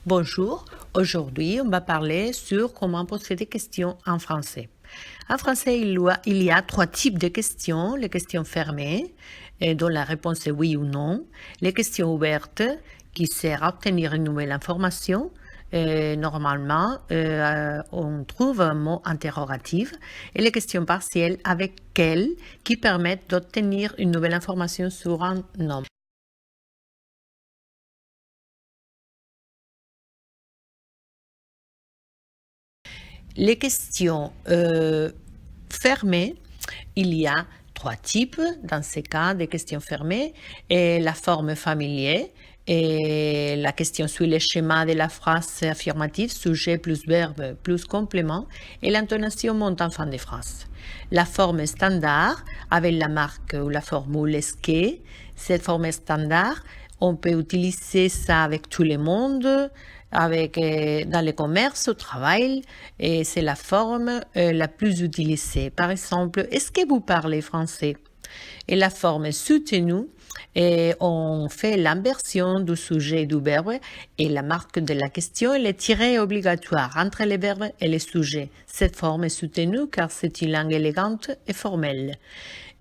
Bonjour, aujourd'hui on va parler sur comment poser des questions en français. En français, il y a trois types de questions. Les questions fermées, dont la réponse est oui ou non. Les questions ouvertes, qui servent à obtenir une nouvelle information. Normalement, on trouve un mot interrogatif. Et les questions partielles avec quelles, qui permettent d'obtenir une nouvelle information sur un nom. Les questions fermées, il y a trois types dans ces cas de questions fermées. Et la forme familière, et la question suit le schéma de la phrase affirmative, sujet plus verbe plus complément, et l'intonation monte en fin de phrase. La forme standard, avec la marque ou la formule SQ, cette forme standard, on peut utiliser ça avec tout le monde, dans le commerce, au travail, et c'est la forme la plus utilisée. Par exemple, est-ce que vous parlez français? Et la forme soutenue, et on fait l'inversion du sujet et du verbe, et la marque de la question est le tiret obligatoire entre le verbe et le sujet. Cette forme est soutenue car c'est une langue élégante et formelle.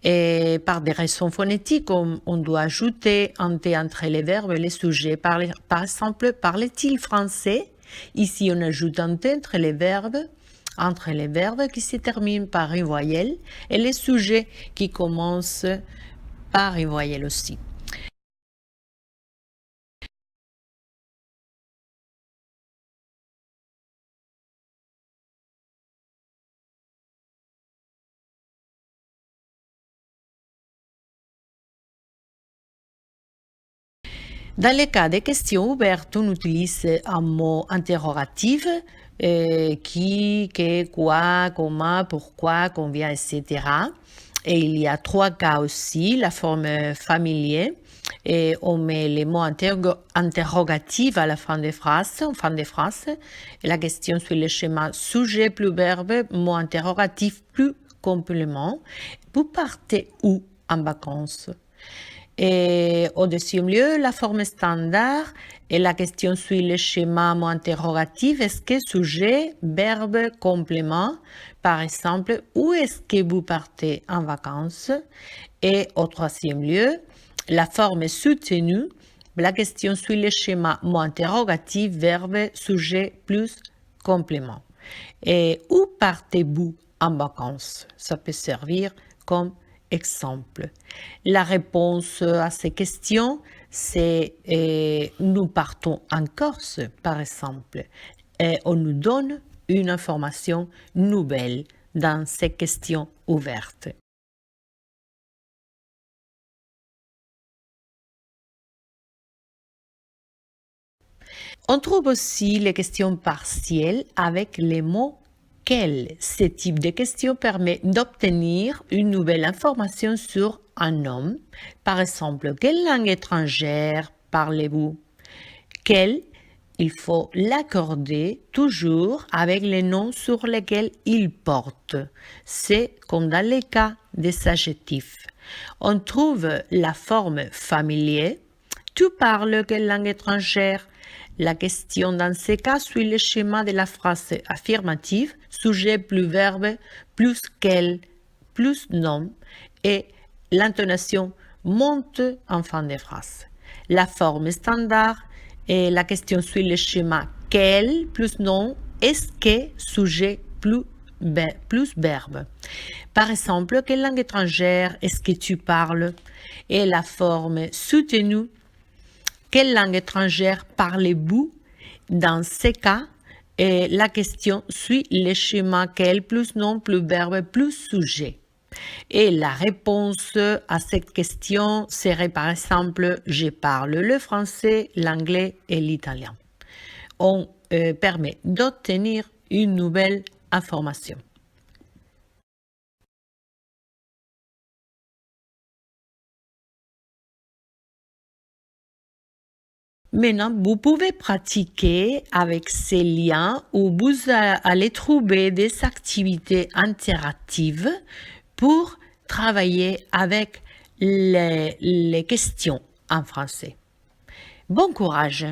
Et par des raisons phonétiques, on doit ajouter un T entre les verbes et les sujets. Par exemple, parle-t-il français? Ici, on ajoute un T entre les verbes qui se terminent par une voyelle et les sujets qui commencent par une voyelle aussi. Dans le cas des questions ouvertes, on utilise un mot interrogatif qui, que, quoi, comment, pourquoi, combien, etc. Et il y a trois cas aussi, la forme familière, et on met les mots interrogatifs à la fin des phrases, en fin de phrase. Et la question suit le schéma sujet plus verbe, mot interrogatif plus complément. Vous partez où en vacances? Et au deuxième lieu, la forme standard et la question suit le schéma mot interrogatif. Est-ce que sujet, verbe, complément? Par exemple, où est-ce que vous partez en vacances? Et au troisième lieu, la forme est soutenue. La question suit le schéma mot interrogatif, verbe, sujet plus complément. Et où partez-vous en vacances? Ça peut servir comme exemple. La réponse à ces questions, c'est nous partons en Corse, par exemple. Et on nous donne une information nouvelle dans ces questions ouvertes. On trouve aussi les questions partielles avec les mots quel. Ce type de question permet d'obtenir une nouvelle information sur un homme. Par exemple, quelle langue étrangère parlez-vous? Quel, il faut l'accorder toujours avec les noms sur lesquels il porte. C'est comme dans les cas des adjectifs. On trouve la forme familière. Tu parles quelle langue étrangère? La question dans ces cas suit le schéma de la phrase affirmative, sujet plus verbe, plus quel, plus nom, et l'intonation monte en fin de phrase. La forme standard et la question suit le schéma quel plus nom, est-ce que, sujet plus verbe. Par exemple, quelle langue étrangère est-ce que tu parles? Et la forme soutenue, quelle langue étrangère parlez-vous? Dans ces cas, la question suit le schéma quel plus nom plus verbe plus sujet. Et la réponse à cette question serait par exemple je parle le français, l'anglais et l'italien. On permet d'obtenir une nouvelle information. Maintenant, vous pouvez pratiquer avec ces liens où vous allez trouver des activités interactives pour travailler avec les questions en français. Bon courage!